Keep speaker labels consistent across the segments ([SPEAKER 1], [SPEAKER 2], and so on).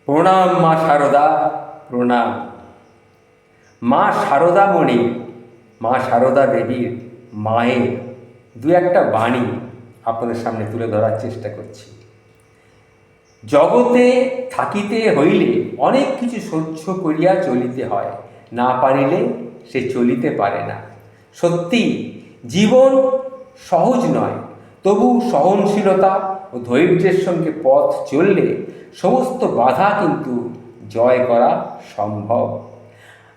[SPEAKER 1] প্রণাম মা শারদা, প্রণাম। মা শারদামণি, মা শারদা দেবীর মায়ের দু একটা বাণী আপনাদের সামনে তুলে ধরার চেষ্টা করছি। জগতে থাকিতে হইলে অনেক কিছু সহ্য করিয়া চলিতে হয়, না পারিলে সে চলিতে পারে না। সত্যি জীবন সহজ নয়, তবু সহনশীলতা ও ধৈর্যের সঙ্গে পথ চললে সমস্ত বাধা কিন্তু জয় করা সম্ভব।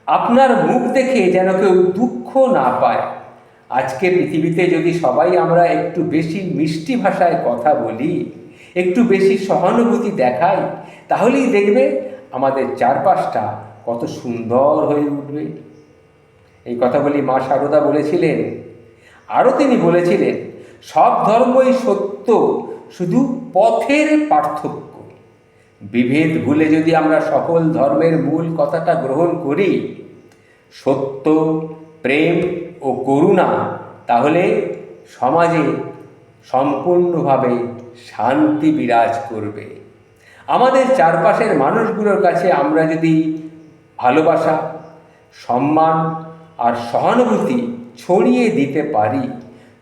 [SPEAKER 1] আপনার মুখ দেখে যেন কেউ দুঃখ না পায়। আজকে পৃথিবীতে যদি সবাই আমরা একটু বেশি মিষ্টি ভাষায় কথা বলি, একটু বেশি সহানুভূতি দেখাই, তাহলেই দেখবে আমাদের চারপাশটা কত সুন্দর হয়ে উঠবে। এই কথাগুলি মা শারদা বলেছিলেন। আরও তিনি বলেছিলেন, সব ধর্মই সত্য, শুধু পথের পার্থক্য। বিভেদ ভুলে যদি আমরা সকল ধর্মের মূল কথাটা গ্রহণ করি, সত্য, প্রেম ও করুণা, তাহলে সমাজে সম্পূর্ণভাবে শান্তি বিরাজ করবে। আমাদের চারপাশের মানুষগুলোর কাছে আমরা যদি ভালোবাসা, সম্মান আর সহানুভূতি ছড়িয়ে দিতে পারি,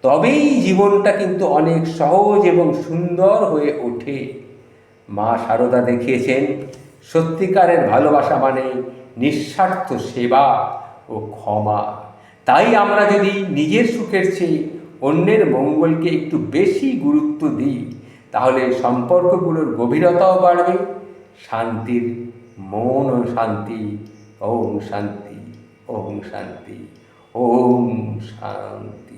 [SPEAKER 1] তবেই জীবনটা কিন্তু অনেক সহজ এবং সুন্দর হয়ে ওঠে। মা শারদা দেখিয়েছেন সত্যিকারের ভালোবাসা মানে নিঃস্বার্থ সেবা ও ক্ষমা। তাই আমরা যদি নিজের সুখের চেয়ে অন্যের মঙ্গলকে একটু বেশি গুরুত্ব দিই, তাহলে সম্পর্কগুলোর গভীরতাও বাড়বে, শান্তির মন ও শান্তি। ওম শান্তি, ওম শান্তি, ওম শান্তি।